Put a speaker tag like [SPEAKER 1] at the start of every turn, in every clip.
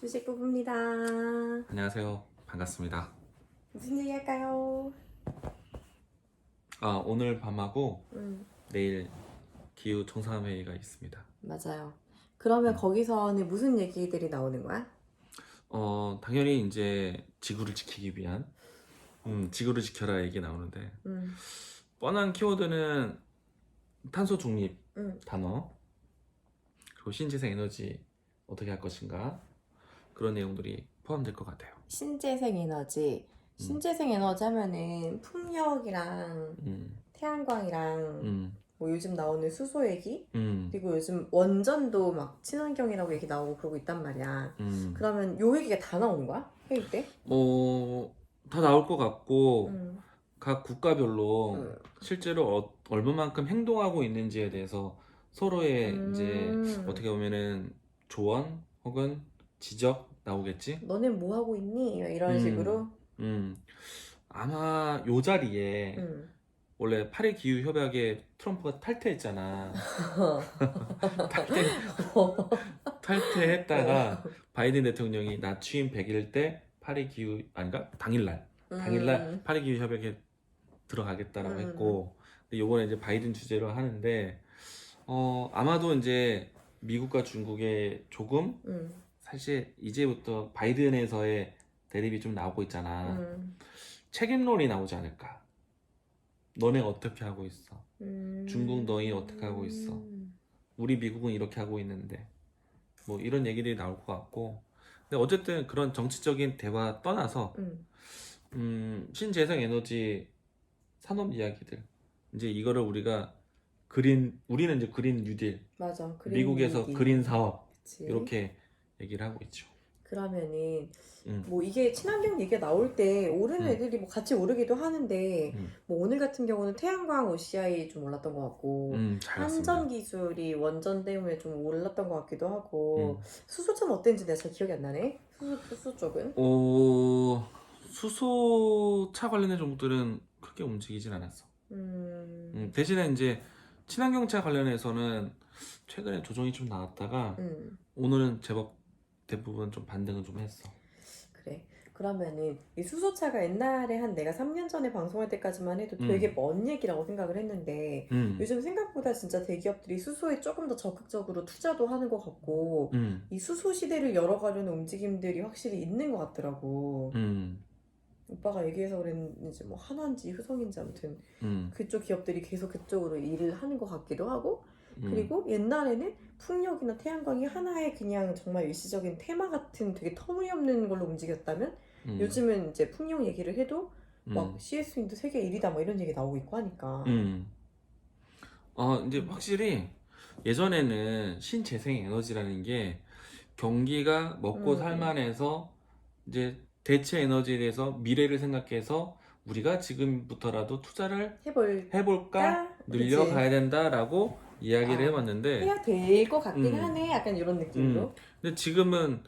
[SPEAKER 1] 주식부부입니다.
[SPEAKER 2] 안녕하세요. 반갑습니다.
[SPEAKER 1] 무슨 얘기 할까요?
[SPEAKER 2] 오늘 밤하고
[SPEAKER 1] 음,
[SPEAKER 2] 내일 기후 정상회의가 있습니다.
[SPEAKER 1] 맞아요. 그러면 거기서는 무슨 얘기들이 나오는 거야?
[SPEAKER 2] 당연히 이제 지구를 지키기 위한 지구를 지켜라 얘기 나오는데
[SPEAKER 1] 음,
[SPEAKER 2] 뻔한 키워드는 탄소 중립
[SPEAKER 1] 음,
[SPEAKER 2] 단어 그리고 신재생 에너지 어떻게 할 것인가 그런 내용들이 포함될 것 같아요.
[SPEAKER 1] 신재생 에너지.
[SPEAKER 2] 음,
[SPEAKER 1] 신재생 에너지 하면은 풍력이랑
[SPEAKER 2] 음,
[SPEAKER 1] 태양광이랑
[SPEAKER 2] 음,
[SPEAKER 1] 뭐 요즘 나오는 수소 얘기?
[SPEAKER 2] 음,
[SPEAKER 1] 그리고 요즘 원전도 막 친환경이라고 얘기 나오고 그러고 있단 말이야.
[SPEAKER 2] 음.
[SPEAKER 1] 그러면 요 얘기가 다 나오는 거야? 회의 때?
[SPEAKER 2] 다 나올 것 같고
[SPEAKER 1] 음,
[SPEAKER 2] 각 국가별로
[SPEAKER 1] 음,
[SPEAKER 2] 실제로 얼마만큼 행동하고 있는지에 대해서 서로의 이제
[SPEAKER 1] 음.
[SPEAKER 2] 어떻게 보면은 조언 혹은 지적 나오겠지?
[SPEAKER 1] 너네 뭐 하고 있니? 이런
[SPEAKER 2] 음,
[SPEAKER 1] 식으로?
[SPEAKER 2] 음. 아마 요 자리에
[SPEAKER 1] 음.
[SPEAKER 2] 원래 파리 기후 협약에 트럼프가 탈퇴했잖아. 탈퇴 탈퇴했다가 바이든 대통령이 나 취임 100일 때 파리 기후 아닌가? 당일날
[SPEAKER 1] 음,
[SPEAKER 2] 파리 기후 협약에 들어가겠다라고
[SPEAKER 1] 음,
[SPEAKER 2] 했고 근데 요번에 이제 바이든 주재로 하는데 아마도 이제 미국과 중국의 조금
[SPEAKER 1] 음,
[SPEAKER 2] 사실 이제부터 바이든에서의 대립이 좀 나오고 있잖아.
[SPEAKER 1] 음,
[SPEAKER 2] 책임론이 나오지 않을까. 너네 어떻게 하고 있어? 중국 너희 어떻게 하고 있어?
[SPEAKER 1] 음,
[SPEAKER 2] 우리 미국은 이렇게 하고 있는데 뭐 이런 얘기들이 나올 것 같고 근데 어쨌든 그런 정치적인 대화 떠나서
[SPEAKER 1] 음.
[SPEAKER 2] 신재생 에너지 산업 이야기들 이제 이거를 우리는 이제 그린 뉴딜
[SPEAKER 1] 맞아. 그린
[SPEAKER 2] 미국에서
[SPEAKER 1] 뉴딜.
[SPEAKER 2] 그린 사업
[SPEAKER 1] 그치.
[SPEAKER 2] 이렇게 얘기를 하고 있죠.
[SPEAKER 1] 그러면은,
[SPEAKER 2] 음,
[SPEAKER 1] 뭐 이게 친환경 얘기가 나올 때 오르는
[SPEAKER 2] 음,
[SPEAKER 1] 애들이 뭐 같이 오르기도 하는데,
[SPEAKER 2] 음,
[SPEAKER 1] 뭐 오늘 같은 경우는 태양광 OCI 좀 올랐던 것 같고,
[SPEAKER 2] 잘
[SPEAKER 1] 한전
[SPEAKER 2] 갔습니다.
[SPEAKER 1] 기술이 원전 때문에 좀 올랐던 것 같기도 하고,
[SPEAKER 2] 음.
[SPEAKER 1] 수소차는 어땠는지 내가 잘 기억이 안 나네? 수소 쪽은?
[SPEAKER 2] 수소차 관련된 종목들은 크게 움직이진 않았어.
[SPEAKER 1] 음,
[SPEAKER 2] 대신에 이제 친환경차 관련해서는 최근에 조정이 좀 나왔다가
[SPEAKER 1] 음.
[SPEAKER 2] 오늘은 제법 대부분 좀 반등은 좀 했어.
[SPEAKER 1] 그래. 그러면은 이 수소차가 옛날에 한 내가 3년 전에 방송할 때까지만 해도 되게
[SPEAKER 2] 음,
[SPEAKER 1] 먼 얘기라고 생각을 했는데
[SPEAKER 2] 음,
[SPEAKER 1] 요즘 생각보다 진짜 대기업들이 수소에 조금 더 적극적으로 투자도 하는 것 같고
[SPEAKER 2] 음,
[SPEAKER 1] 이 수소 시대를 열어가려는 움직임들이 확실히 있는 것 같더라고.
[SPEAKER 2] 음,
[SPEAKER 1] 오빠가 얘기해서 그랬는지 뭐 한화인지 효성인지 아무튼
[SPEAKER 2] 음,
[SPEAKER 1] 그쪽 기업들이 계속 그쪽으로 일을 하는 것 같기도 하고
[SPEAKER 2] 음,
[SPEAKER 1] 그리고 옛날에는 풍력이나 태양광이 하나의 그냥 정말 일시적인 테마 같은 되게 터무니없는 걸로 움직였다면
[SPEAKER 2] 음,
[SPEAKER 1] 요즘은 이제 풍력 얘기를 해도 막
[SPEAKER 2] 음,
[SPEAKER 1] CS윈도 세계 1위다 뭐 이런 얘기 나오고 있고 하니까
[SPEAKER 2] 음. 이제
[SPEAKER 1] 음,
[SPEAKER 2] 확실히 예전에는 신재생 에너지라는 게 경기가 먹고
[SPEAKER 1] 음,
[SPEAKER 2] 살만해서 이제 대체 에너지에 대해서 미래를 생각해서 우리가 지금부터라도 투자를 해볼까?
[SPEAKER 1] 해볼까? 그치?
[SPEAKER 2] 늘려가야 된다라고 이야기를
[SPEAKER 1] 아
[SPEAKER 2] 해왔는데,
[SPEAKER 1] 해야 될 것 같긴
[SPEAKER 2] 음,
[SPEAKER 1] 하네 약간 이런
[SPEAKER 2] 음.
[SPEAKER 1] 느낌으로
[SPEAKER 2] 근데 지금은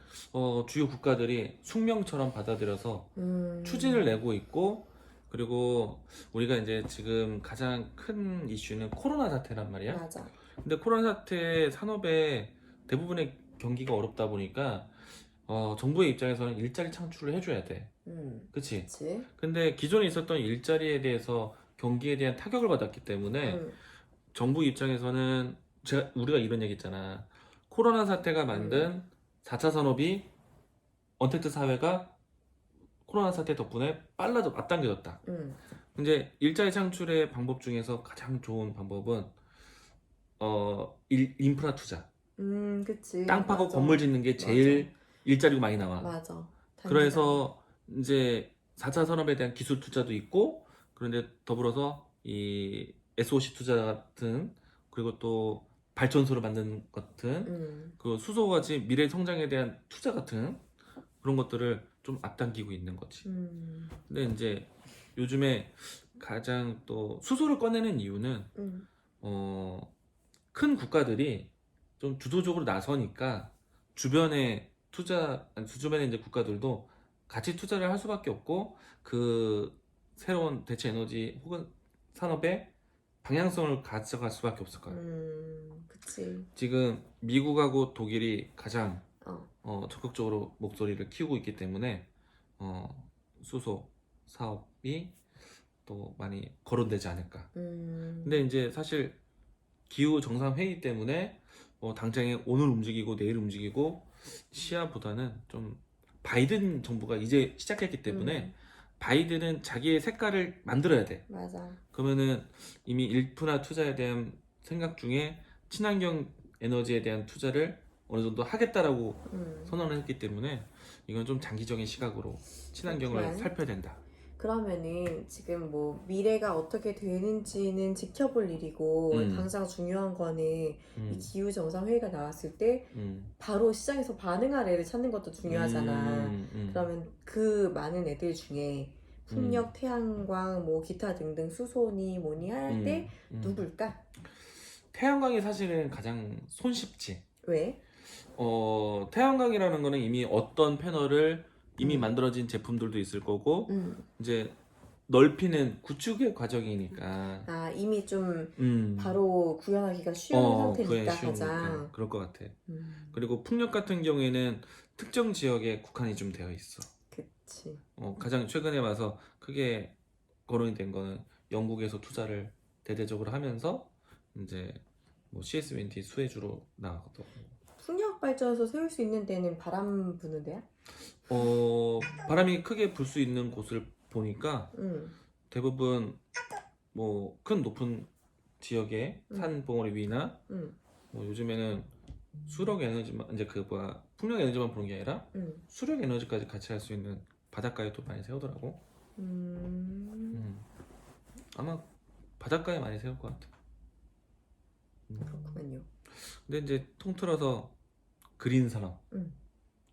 [SPEAKER 2] 주요 국가들이 숙명처럼 받아들여서 추진을
[SPEAKER 1] 음
[SPEAKER 2] 내고 있고, 그리고 우리가 이제 지금 가장 큰 이슈는 코로나 사태란 말이야.
[SPEAKER 1] 맞아
[SPEAKER 2] 근데 코로나 사태 산업의 대부분의 경기가 어렵다 보니까 정부의 입장에서는 일자리 창출을 해줘야 돼. 그치?
[SPEAKER 1] 그치
[SPEAKER 2] 근데 기존에 있었던 일자리에 대해서 경기에 대한 타격을 받았기 때문에
[SPEAKER 1] 음,
[SPEAKER 2] 정부 입장에서는 우리가 이런 얘기 있잖아. 코로나 사태가
[SPEAKER 1] 음,
[SPEAKER 2] 만든 4차 산업이 언택트 사회가 코로나 사태 덕분에 빨라져 앞당겨졌다.
[SPEAKER 1] 음.
[SPEAKER 2] 근데 일자리 창출의 방법 중에서 가장 좋은 방법은 인프라 투자.
[SPEAKER 1] 그치.
[SPEAKER 2] 땅 파고
[SPEAKER 1] 맞아.
[SPEAKER 2] 건물 짓는 게
[SPEAKER 1] 맞아.
[SPEAKER 2] 제일 일자리가 많이 나와.
[SPEAKER 1] 맞아. 단기간.
[SPEAKER 2] 그래서 이제 4차 산업에 대한 기술 투자도 있고, 그런데 더불어서 이 SOC 투자 같은, 그리고 또 발전소를 만드는 것 같은,
[SPEAKER 1] 음,
[SPEAKER 2] 그 수소같이 미래 성장에 대한 투자 같은 그런 것들을 좀 앞당기고 있는 거지.
[SPEAKER 1] 음,
[SPEAKER 2] 근데 이제 요즘에 가장 또 수소를 꺼내는 이유는,
[SPEAKER 1] 음,
[SPEAKER 2] 어, 큰 국가들이 좀 주도적으로 나서니까 주변에 이제 국가들도 같이 투자를 할 수밖에 없고 그 새로운 대체 에너지 혹은 산업의 방향성을 가져갈 수밖에 없을 거야.
[SPEAKER 1] 그치.
[SPEAKER 2] 지금 미국하고 독일이 가장 적극적으로 목소리를 키우고 있기 때문에 수소 사업이 또 많이 거론되지 않을까. 근데 이제 사실 기후 정상 회의 때문에 당장에 오늘 움직이고 내일 움직이고 시야보다는 좀 바이든 정부가 이제 시작했기 때문에 바이든은 자기의 색깔을 만들어야 돼.
[SPEAKER 1] 맞아.
[SPEAKER 2] 그러면은 이미 일프나 투자에 대한 생각 중에 친환경 에너지에 대한 투자를 어느 정도 하겠다라고 선언을 했기 때문에 이건 좀 장기적인 시각으로 친환경을
[SPEAKER 1] 그렇구만.
[SPEAKER 2] 살펴야 된다.
[SPEAKER 1] 그러면은 지금 뭐 미래가 어떻게 되는지는 지켜볼 일이고 당장 중요한 거는 이 기후 정상 회의가 나왔을 때 바로 시장에서 반응할 애를 찾는 것도 중요하잖아. 그러면 그 많은 애들 중에 풍력, 태양광, 뭐 기타 등등 수소니 뭐니 할 때 누굴까?
[SPEAKER 2] 태양광이 사실은 가장 손쉽지.
[SPEAKER 1] 왜?
[SPEAKER 2] 태양광이라는 거는 이미 어떤 패널을 이미 만들어진 제품들도 있을 거고 이제 넓히는 구축의 과정이니까
[SPEAKER 1] 아 이미 좀 바로 구현하기가 쉬운 상태니까 가장.
[SPEAKER 2] 쉬우니까 그럴 것 같아. 그리고 풍력 같은 경우에는 특정 지역에 국한이 좀 되어 있어.
[SPEAKER 1] 그치.
[SPEAKER 2] 가장 최근에 와서 크게 거론이 된 거는 영국에서 투자를 대대적으로 하면서 이제 뭐 CS 윈디 수혜주로 나가거든.
[SPEAKER 1] 풍력 발전소 세울 수 있는 데는 바람 부는 데야?
[SPEAKER 2] 바람이 크게 불 수 있는 곳을 보니까 대부분 뭐 큰 높은 지역의 산 봉우리 위나 뭐 요즘에는 수력 에너지만 이제 그 뭐야 풍력 에너지만 보는 게 아니라 수력 에너지까지 같이 할 수 있는 바닷가에 또 많이 세우더라고. 아마 바닷가에 많이 세울 것 같아.
[SPEAKER 1] 그렇군요.
[SPEAKER 2] 근데 이제 통틀어서 그린 산업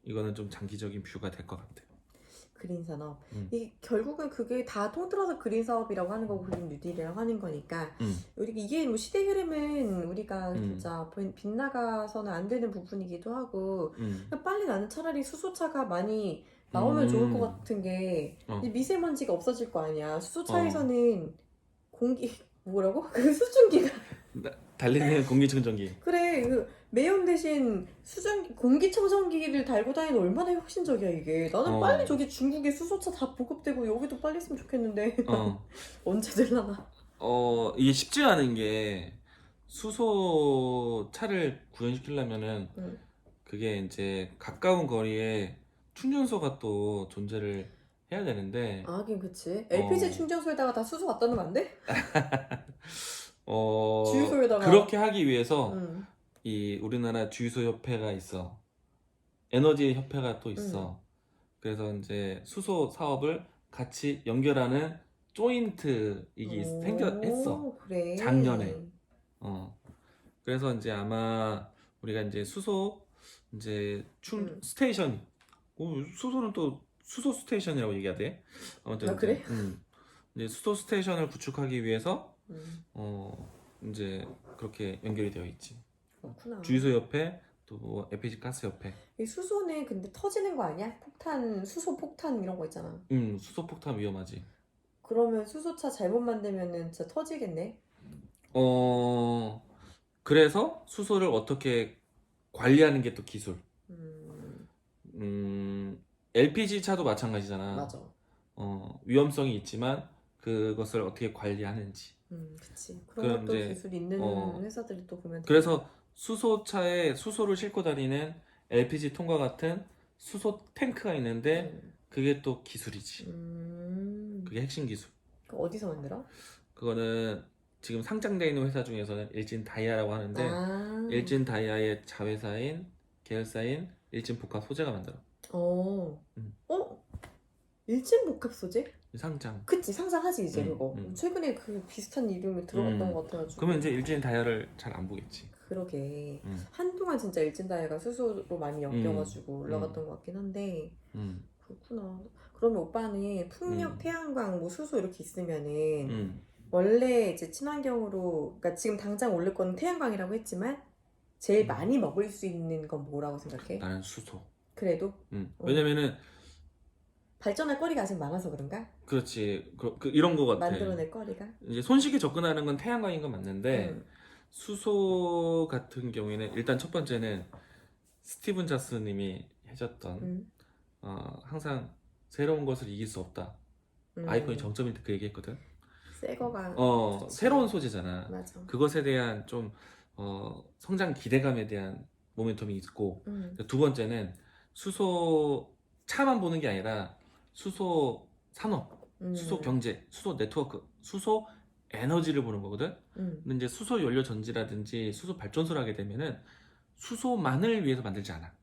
[SPEAKER 2] 이거는 좀 장기적인 뷰가 될 것 같아.
[SPEAKER 1] 그린 산업. 이게 결국은 그게 다 통틀어서 그린 사업이라고 하는 거고 그린 뉴딜이라고 하는 거니까 이게 뭐 시대 흐름은 우리가 진짜 빗나가서는 안 되는 부분이기도 하고 그냥 빨리 나는 차라리 수소차가 많이 나오면 좋을 것 같은 게 이제 미세먼지가 없어질 거 아니야. 수소차에서는 공기 뭐라고? 그 수증기가
[SPEAKER 2] 달리는 공기청정기.
[SPEAKER 1] 그래 그 매연 대신 공기청정기를 달고 다니는 얼마나 혁신적이야 이게. 나는 빨리 저기 중국에 수소차 다 보급되고 여기도 빨리 했으면 좋겠는데 언제 될라나.
[SPEAKER 2] 이게 쉽지 않은 게 수소차를 구현시키려면은 그게 이제 가까운 거리에 충전소가 또 존재를 해야 되는데
[SPEAKER 1] 하긴 그치. LPG 충전소에다가 다 수소 갖다 놓으면 안 돼? 주유소에다가
[SPEAKER 2] 그렇게 하기 위해서 이 우리나라 주유소 협회가 있어. 에너지 협회가 또 있어. 그래서 이제 수소 사업을 같이 연결하는 조인트 이게 했어.
[SPEAKER 1] 그래.
[SPEAKER 2] 작년에. 그래서 이제 아마 우리가 이제 수소 이제 스테이션. 수소는 또 수소 스테이션이라고 얘기해야 돼. 아무튼
[SPEAKER 1] 그래?
[SPEAKER 2] 이제 수소 스테이션을 구축하기 위해서 이제 그렇게 연결이 되어 있지.
[SPEAKER 1] 그렇구나.
[SPEAKER 2] 주유소 옆에 또 뭐 LPG 가스 옆에.
[SPEAKER 1] 이 수소는 근데 터지는 거 아니야? 폭탄, 수소 폭탄 이런 거 있잖아.
[SPEAKER 2] 수소 폭탄 위험하지.
[SPEAKER 1] 그러면 수소차 잘못 만들면은 진짜 터지겠네.
[SPEAKER 2] 그래서 수소를 어떻게 관리하는 게 또 기술. LPG 차도 마찬가지잖아.
[SPEAKER 1] 맞아.
[SPEAKER 2] 위험성이 있지만 그것을 어떻게 관리하는지.
[SPEAKER 1] 그치.
[SPEAKER 2] 그럼
[SPEAKER 1] 그런 것도
[SPEAKER 2] 이제,
[SPEAKER 1] 기술 있는 회사들이 또 보면
[SPEAKER 2] 그래서 수소차에 수소를 싣고 다니는 LPG 통과 같은 수소 탱크가 있는데 그게 또 기술이지. 그게 핵심 기술.
[SPEAKER 1] 어디서 만들어?
[SPEAKER 2] 그거는 지금 상장되어 있는 회사 중에서는 일진 다이아라고 하는데 일진 다이아의 자회사인 계열사인 일진 복합 소재가 만들어.
[SPEAKER 1] 일진 복합 소재?
[SPEAKER 2] 상장.
[SPEAKER 1] 그치 상장하지 이제 그거. 최근에 그 비슷한 이름이 들어갔던 것 같아가지고.
[SPEAKER 2] 그러면 이제 일진 다이아를 잘 안 보겠지.
[SPEAKER 1] 그러게. 한동안 진짜 일진 다이아가 수소로 많이 엮여가지고 올라갔던 것 같긴 한데. 그렇구나. 그러면 오빠는 풍력, 태양광, 뭐 수소 이렇게 있으면은 원래 이제 친환경으로, 그러니까 지금 당장 올릴 거는 태양광이라고 했지만 제일 많이 먹을 수 있는 건 뭐라고 생각해?
[SPEAKER 2] 나는 수소.
[SPEAKER 1] 그래도?
[SPEAKER 2] 왜냐면은
[SPEAKER 1] 발전할 거리가 아직 많아서 그런가?
[SPEAKER 2] 그렇지. 이런 거 같아.
[SPEAKER 1] 만들어낼 거리가?
[SPEAKER 2] 이제 손쉽게 접근하는 건 태양광인 건 맞는데 수소 같은 경우에는 일단 첫 번째는 스티븐 자스님이 해줬던 항상 새로운 것을 이길 수 없다. 아이콘이 정점일 때 그 얘기했거든.
[SPEAKER 1] 새 거가
[SPEAKER 2] 새로운 소재잖아.
[SPEAKER 1] 맞아.
[SPEAKER 2] 그것에 대한 좀 성장 기대감에 대한 모멘텀이 있고, 두 번째는 수소 차만 보는 게 아니라 수소 산업, 수소 경제, 수소 네트워크, 수소 에너지를 보는 거거든. 근데 이제 수소 연료 전지라든지 수소 발전소를 하게 되면은 수소만을 위해서 만들지 않아.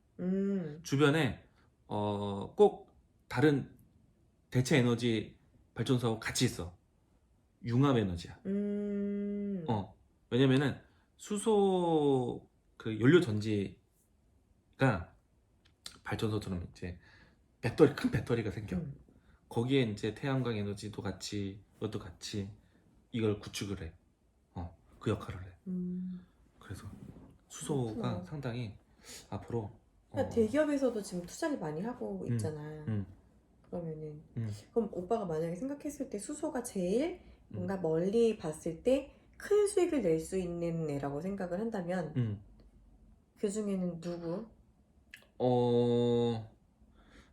[SPEAKER 2] 주변에 꼭 다른 대체 에너지 발전소하고 같이 있어. 융합 에너지야. 왜냐면은 수소 그 연료 전지가 발전소처럼 이제 큰 배터리가 생겨. 거기에 이제 태양광 에너지도 같이, 이것도 같이 이걸 구축을 해. 그 역할을 해. 그래서 수소가
[SPEAKER 1] 그렇구나.
[SPEAKER 2] 상당히 앞으로
[SPEAKER 1] 대기업에서도 지금 투자를 많이 하고 있잖아. 그러면은 그럼 오빠가 만약에 생각했을 때 수소가 제일 뭔가 멀리 봤을 때 큰 수익을 낼 수 있는 애라고 생각을 한다면 그 중에는 누구?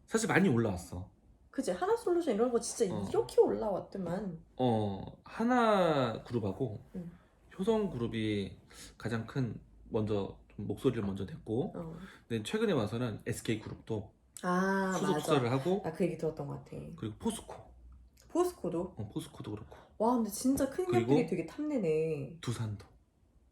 [SPEAKER 2] 사실 많이 올라왔어.
[SPEAKER 1] 그치, 하나솔루션 이런 거 진짜 이렇게 올라왔더만.
[SPEAKER 2] 하나 그룹하고 효성그룹이 가장 큰 먼저 좀 목소리를 먼저 냈고, 근데 최근에 와서는 SK그룹도 수소
[SPEAKER 1] 맞아.
[SPEAKER 2] 투자를 하고,
[SPEAKER 1] 나 그 얘기 들었던 것 같아.
[SPEAKER 2] 그리고
[SPEAKER 1] 포스코도?
[SPEAKER 2] 포스코도 그렇고,
[SPEAKER 1] 와, 근데 진짜 큰
[SPEAKER 2] 그리고
[SPEAKER 1] 기업들이 되게 탐내네.
[SPEAKER 2] 두산도.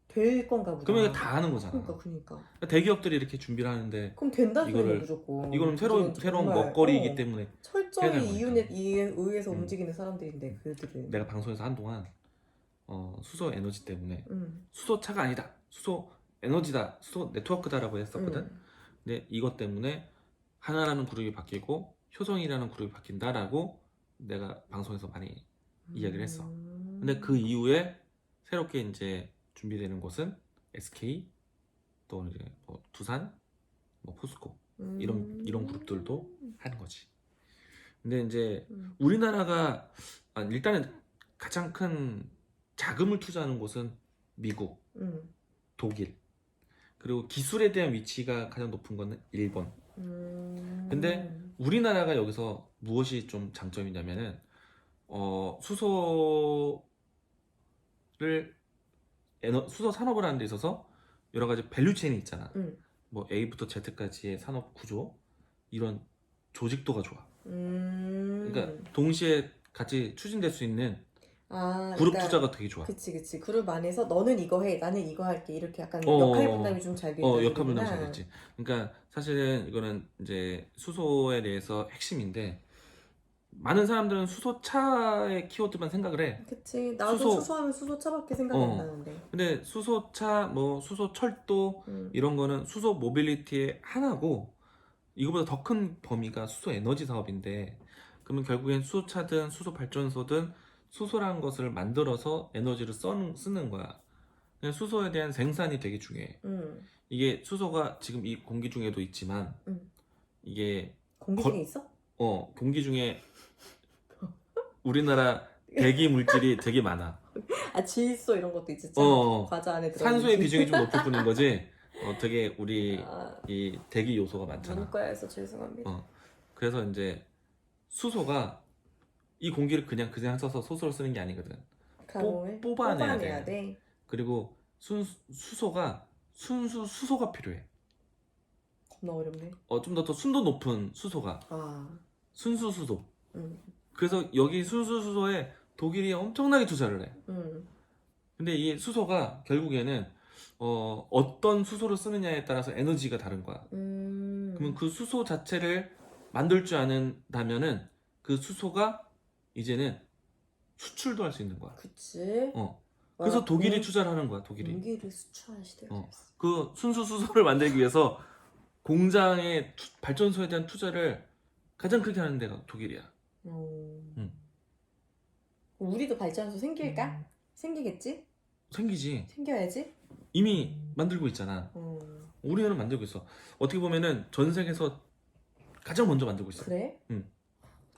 [SPEAKER 1] 될 건가 보다.
[SPEAKER 2] 그러면 이거 다 하는 거잖아.
[SPEAKER 1] 그러니까.
[SPEAKER 2] 대기업들이 이렇게 준비를 하는데,
[SPEAKER 1] 그럼 된다 소리야,
[SPEAKER 2] 이거를-
[SPEAKER 1] 무조건.
[SPEAKER 2] 이거는 새로운
[SPEAKER 1] 정말,
[SPEAKER 2] 먹거리이기 때문에 해야
[SPEAKER 1] 철저히
[SPEAKER 2] 되는
[SPEAKER 1] 이윤에 의해서
[SPEAKER 2] 음.
[SPEAKER 1] 움직이는 사람들인데 그들은.
[SPEAKER 2] 내가 방송에서 한동안 수소 에너지 때문에
[SPEAKER 1] 음.
[SPEAKER 2] 수소차가 아니다, 수소 에너지다, 수소 네트워크다라고 했었거든. 근데 이것 때문에 하나라는 그룹이 바뀌고 효성이라는 그룹이 바뀐다라고 내가 방송에서 많이 이야기를 했어. 근데 그 이후에 새롭게 이제 준비되는 곳은 SK, 또 이제 뭐 두산, 뭐 포스코 이런 그룹들도 하는 거지. 근데 이제 우리나라가 일단은 가장 큰 자금을 투자하는 곳은 미국, 독일, 그리고 기술에 대한 위치가 가장 높은 거는 일본. 근데 우리나라가 여기서 무엇이 좀 장점이냐면은 수소 산업을 하는 데 있어서 여러 가지 밸류 체인이 있잖아. 뭐 A부터 Z까지의 산업 구조, 이런 조직도가 좋아. 그러니까 동시에 같이 추진될 수 있는 그룹
[SPEAKER 1] 그러니까,
[SPEAKER 2] 투자가 되게 좋아.
[SPEAKER 1] 그치. 그룹 안에서 너는 이거 해, 나는 이거 할게. 이렇게 약간 역할 분담이 좀 잘 돼 있다.
[SPEAKER 2] 역할 분담이 잘 됐지. 그러니까 사실은 이거는 이제 수소에 대해서 핵심인데, 많은 사람들은 수소차의 키워드만 생각을 해.
[SPEAKER 1] 그치. 나도 수소하면 수소차밖에 생각이 안 나는데.
[SPEAKER 2] 근데 수소차, 뭐 수소철도 이런 거는 수소 모빌리티의 하나고, 이거보다 더 큰 범위가 수소 에너지 사업인데, 그러면 결국엔 수소차든 수소 발전소든 수소라는 것을 만들어서 에너지를 쓰는 거야. 그냥 수소에 대한 생산이 되게 중요해. 이게 수소가 지금 이 공기 중에도 있지만, 이게
[SPEAKER 1] 공기 중에 있어?
[SPEAKER 2] 공기 중에 우리나라 대기 물질이 되게 많아.
[SPEAKER 1] 질소 이런 것도 있지. 과자 안에 들어있는
[SPEAKER 2] 산소의 비중이 좀 높을 뿐인 거지. 되게 우리 이 대기 요소가 많잖아.
[SPEAKER 1] 문과에서 죄송합니다.
[SPEAKER 2] 그래서 이제 수소가 이 공기를 그냥 써서 수소를 쓰는 게 아니거든. 뽑아내야 돼. 그리고 수소가 순수 수소가 필요해.
[SPEAKER 1] 겁나 어렵네.
[SPEAKER 2] 좀 더 순도 높은 수소가. 순수 수소. 그래서 여기 순수 수소에 독일이 엄청나게 투자를 해. 근데 이 수소가 결국에는 어떤 수소를 쓰느냐에 따라서 에너지가 다른 거야. 그러면 그 수소 자체를 만들 줄 아는다면은 그 수소가 이제는 수출도 할 수 있는 거야.
[SPEAKER 1] 그치.
[SPEAKER 2] 그래서 독일이 투자를 하는 거야. 독일이.
[SPEAKER 1] 공기를 수출하는 시대가 됐어.
[SPEAKER 2] 그 순수 수소를 만들기 위해서 공장의 발전소에 대한 투자를 가장 크게 하는 데가 독일이야.
[SPEAKER 1] 우리도 발전소 생길까? 생기겠지?
[SPEAKER 2] 생기지.
[SPEAKER 1] 생겨야지.
[SPEAKER 2] 이미 만들고 있잖아. 우리나라 만들고 있어. 어떻게 보면은 전 세계에서 가장 먼저 만들고 있어.
[SPEAKER 1] 그래?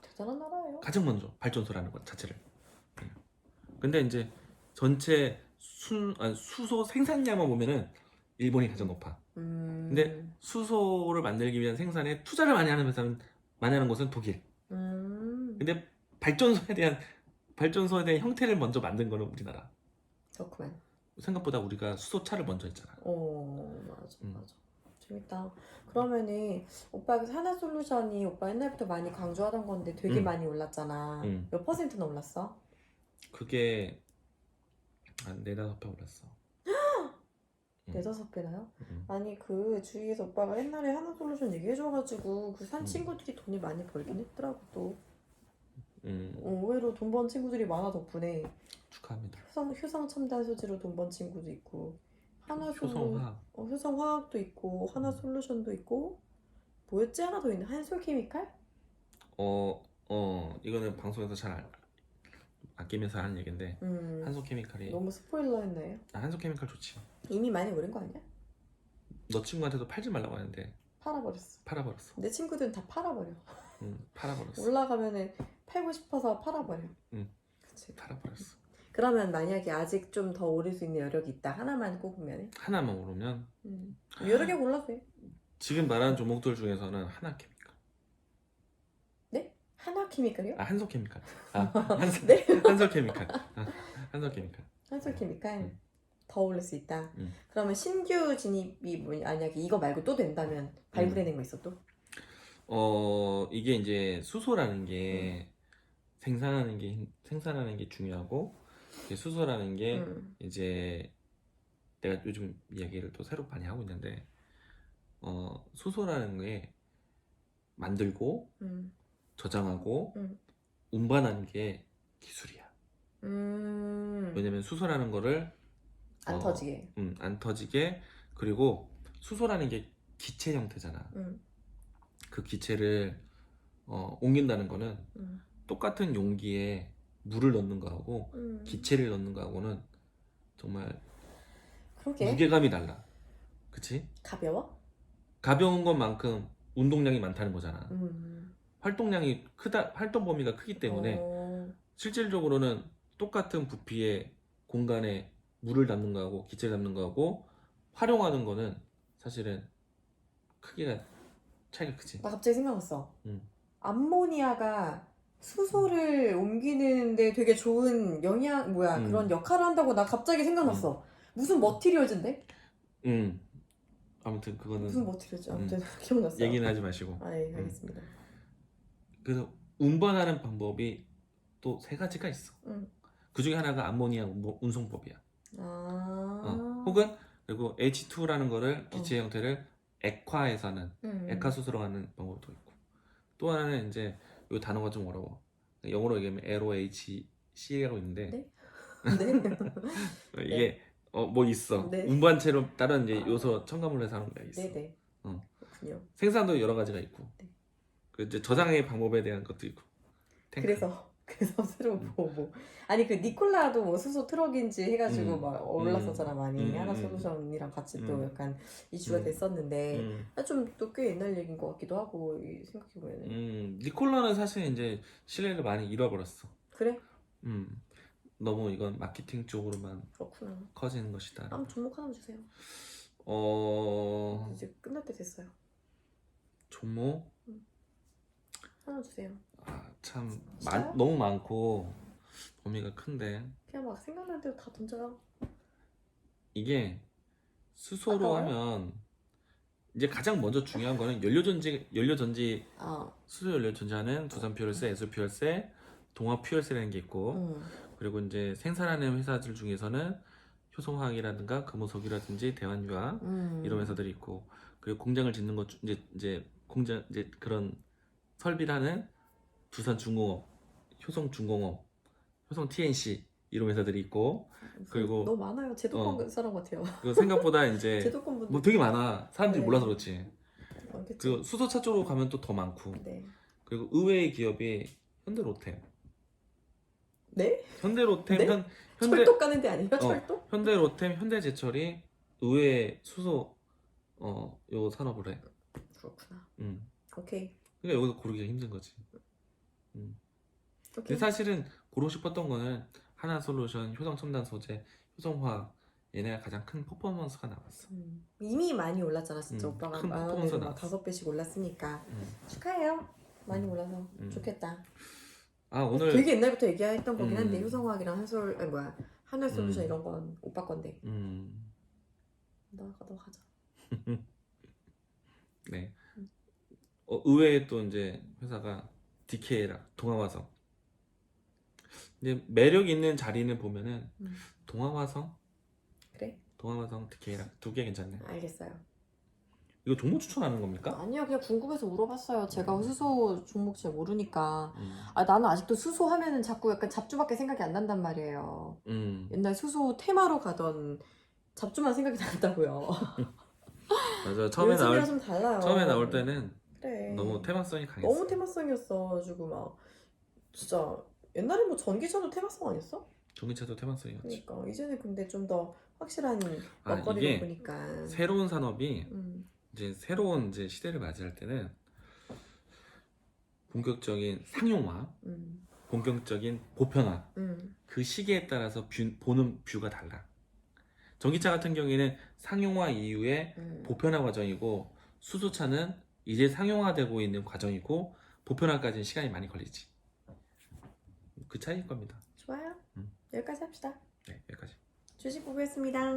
[SPEAKER 1] 대단한 나라예요.
[SPEAKER 2] 가장 먼저 발전소라는 것 자체를. 근데 이제 전체 수소 생산량만 보면은 일본이 가장 높아. 근데 수소를 만들기 위한 생산에 투자를 많이 하는 곳은 독일. 근데 발전소에 대한 형태를 먼저 만든 거는 우리나라.
[SPEAKER 1] 그렇구만.
[SPEAKER 2] 생각보다 우리가 수소차를 먼저 했잖아.
[SPEAKER 1] 맞아, 맞아. 재밌다. 그러면은 오빠 그 하나솔루션이 오빠 옛날부터 많이 강조하던 건데 되게 많이 올랐잖아. 몇 퍼센트나 올랐어?
[SPEAKER 2] 그게 한 4~5배 올랐어.
[SPEAKER 1] 4~5배나요? 아니 그 주위에서 오빠가 옛날에 하나솔루션 얘기해줘가지고 그 산 친구들이 돈이 많이 벌긴 했더라고 또. 의외로 돈 번 친구들이 많아 덕분에.
[SPEAKER 2] 축하합니다.
[SPEAKER 1] 효성 첨단 소재로 돈 번 친구도 있고
[SPEAKER 2] 효성화학.
[SPEAKER 1] 효성화학도 있고 하나솔루션도 있고 뭐였지? 하나 더 있네. 한솔케미칼?
[SPEAKER 2] 이거는 방송에서 잘 아끼면서 하는 얘기인데 한솔케미칼이
[SPEAKER 1] 너무 스포일러 했나요?
[SPEAKER 2] 한솔케미칼 좋지.
[SPEAKER 1] 이미 많이 오른 거 아니야?
[SPEAKER 2] 너 친구한테도 팔지 말라고 하는데
[SPEAKER 1] 팔아버렸어. 내 친구들은 다 팔아버려.
[SPEAKER 2] 팔아버렸어.
[SPEAKER 1] 올라가면은 팔고 싶어서 팔아버려.
[SPEAKER 2] 그치. 팔아버렸어.
[SPEAKER 1] 그러면 만약에 아직 좀 더 오를 수 있는 여력이 있다. 하나만 꼽으면?
[SPEAKER 2] 하나만 오르면
[SPEAKER 1] 여러 개 골라도 돼.
[SPEAKER 2] 지금 말하는 종목들 중에서는 하나케미칼.
[SPEAKER 1] 네? 하나케미칼이요?
[SPEAKER 2] 한솔케미칼.
[SPEAKER 1] 네?
[SPEAKER 2] 한솔케미칼. 한솔케미칼.
[SPEAKER 1] 한솔케미칼. 더 오를 수 있다. 그러면 신규 진입이 만약에 이거 말고 또 된다면 발굴해낸 거 있어 또?
[SPEAKER 2] 이게 이제 수소라는 게 생산하는 게 중요하고, 수소라는 게 이제 내가 요즘 이야기를 또 새로 많이 하고 있는데, 수소라는 게 만들고 저장하고 운반하는 게 기술이야. 왜냐면 수소라는 거를
[SPEAKER 1] 안 터지게.
[SPEAKER 2] 안 터지게. 그리고 수소라는 게 기체 형태잖아. 그 기체를 옮긴다는 거는 똑같은 용기에 물을 넣는 거하고 기체를 넣는 거하고는 정말
[SPEAKER 1] 그러게.
[SPEAKER 2] 무게감이 달라. 그치?
[SPEAKER 1] 가벼워?
[SPEAKER 2] 가벼운 것만큼 운동량이 많다는 거잖아. 활동량이 크다, 활동 범위가 크기 때문에 실질적으로는 똑같은 부피의 공간에 물을 담는 거하고 기체를 담는 거하고 활용하는 거는 사실은 크기가 차이가 크지.
[SPEAKER 1] 나 갑자기 생각났어. 암모니아가 수소를 옮기는데 되게 좋은 그런 역할을 한다고 나 갑자기 생각났어. 무슨 머티리얼즈인데?
[SPEAKER 2] 아무튼 그거는
[SPEAKER 1] 무슨 머티리얼즈? 아무튼 기억났어요.
[SPEAKER 2] 얘기는 하지 마시고.
[SPEAKER 1] 네, 알겠습니다.
[SPEAKER 2] 그래서 운반하는 방법이 또 3가지가 있어. 그 중에 하나가 암모니아 운송법이야. 혹은 그리고 H2라는 거를 기체 형태를 액화해서는 액화 수소로 하는 방법도 있고, 또 하나는 이제 이 단어가 좀 어려워. 영어로 얘기하면 LOHC라고 있는데
[SPEAKER 1] 네? 네?
[SPEAKER 2] 이게 뭐 있어.
[SPEAKER 1] 네.
[SPEAKER 2] 운반체로 다른 이제 요소 첨가물로 해서 하는 게 있어.
[SPEAKER 1] 네네. 그렇군요.
[SPEAKER 2] 생산도 여러 가지가 있고,
[SPEAKER 1] 네.
[SPEAKER 2] 그 이제 저장의 방법에 대한 것도 있고. 탱크.
[SPEAKER 1] 그래서 새로 아니 그 니콜라도 뭐 수소 트럭인지 해가지고 막 올랐었잖아 많이. 하나솔루션이랑 같이 또 약간 이슈가 됐었는데 좀 또 꽤 옛날 얘기인 것 같기도 하고 생각해보면.
[SPEAKER 2] 니콜라는 사실 이제 신뢰를 많이 잃어버렸어.
[SPEAKER 1] 그래?
[SPEAKER 2] 너무 이건 마케팅 쪽으로만
[SPEAKER 1] 그렇구나.
[SPEAKER 2] 커지는 것이다.
[SPEAKER 1] 한번 종목 하나 주세요. 이제 끝날 때 됐어요.
[SPEAKER 2] 종목?
[SPEAKER 1] 하나 주세요.
[SPEAKER 2] 참
[SPEAKER 1] 진짜요?
[SPEAKER 2] 너무 많고 범위가 큰데
[SPEAKER 1] 그냥 막 생각나는 대로 다 던져요.
[SPEAKER 2] 이게 수소로
[SPEAKER 1] 아까워요?
[SPEAKER 2] 하면 이제 가장 먼저 중요한 거는 연료전지 수소 연료전지하는 두산 퓨얼셀, 에소 퓨얼셀, 동화 퓨얼셀이라는 게 있고, 그리고 이제 생산하는 회사들 중에서는 효성화학이라든가 금호석유라든지 대환유화 이런 회사들이 있고, 그리고 공장을 짓는 것 이제 공장 이제 그런 설비를 하는 두산중공업, 효성중공업, 효성 TNC 이런 회사들이 있고, 그리고
[SPEAKER 1] 너무 많아요. 제도권 사람 같아요.
[SPEAKER 2] 그 생각보다 이제
[SPEAKER 1] 제도권 분들
[SPEAKER 2] 뭐 되게 많아. 사람들이
[SPEAKER 1] 네.
[SPEAKER 2] 몰라서 그렇지.
[SPEAKER 1] 많겠죠.
[SPEAKER 2] 그 수소차 쪽으로 가면 또 더 많고.
[SPEAKER 1] 네.
[SPEAKER 2] 그리고 의외의 기업이 현대로템.
[SPEAKER 1] 네?
[SPEAKER 2] 현대로템,
[SPEAKER 1] 네? 철도 가는 데 아니에요? 철도?
[SPEAKER 2] 현대로템, 현대제철이 의외의 수소 요 산업을 해.
[SPEAKER 1] 그렇구나. 오케이.
[SPEAKER 2] 그러니까 여기서 고르기가 힘든 거지. 근데 사실은 고르고 싶었던 거는 하나솔루션, 효성첨단 소재, 효성화학 얘네가 가장 큰 퍼포먼스가 나왔어.
[SPEAKER 1] 이미 많이 올랐잖아 진짜. 오빠가
[SPEAKER 2] 큰
[SPEAKER 1] 말한
[SPEAKER 2] 퍼포먼스가
[SPEAKER 1] 대로 막
[SPEAKER 2] 나왔어.
[SPEAKER 1] 5배씩 올랐으니까 축하해요. 많이 올라서 좋겠다.
[SPEAKER 2] 아 오늘
[SPEAKER 1] 되게 옛날부터 얘기했던 거긴 한데 효성화학이랑 한솔 아니 뭐야 한솔루션 이런 건 오빠 건데. 너 가자.
[SPEAKER 2] 네. 의외에 또 이제 회사가 DK라 동아화성. 이제 매력 있는 자리는 보면은 동아화성,
[SPEAKER 1] 그래?
[SPEAKER 2] 동아화성, DK라 두 개 괜찮네.
[SPEAKER 1] 알겠어요.
[SPEAKER 2] 이거 종목 추천하는 겁니까?
[SPEAKER 1] 아니요, 그냥 궁금해서 물어봤어요. 제가 수소 종목 잘 모르니까. 아, 나는 아직도 수소 하면은 자꾸 약간 잡주밖에 생각이 안 난단 말이에요. 옛날 수소 테마로 가던 잡주만 생각이 난다고요.
[SPEAKER 2] 맞아.
[SPEAKER 1] 요즘이랑 좀 달라요.
[SPEAKER 2] 처음에 나올 때는
[SPEAKER 1] 그래.
[SPEAKER 2] 너무 테마성이 강했어.
[SPEAKER 1] 너무 테마성이었어가지고 막 진짜 옛날에 뭐 전기차도 테마성 아니었어?
[SPEAKER 2] 전기차도 테마성이었지.
[SPEAKER 1] 그러니까 이제는 근데 좀 더 확실한
[SPEAKER 2] 아,
[SPEAKER 1] 먹거리를
[SPEAKER 2] 이게
[SPEAKER 1] 보니까.
[SPEAKER 2] 새로운 산업이 이제 새로운 이제 시대를 맞이할 때는 본격적인 상용화, 본격적인 보편화, 그 시기에 따라서 보는 뷰가 달라. 전기차 같은 경우에는 상용화 이후에 보편화 과정이고, 수소차는 이제 상용화되고 있는 과정이고, 보편화까지는 시간이 많이 걸리지. 그 차이일 겁니다.
[SPEAKER 1] 좋아요. 여기까지 합시다.
[SPEAKER 2] 네, 여기까지.
[SPEAKER 1] 주식 보겠습니다.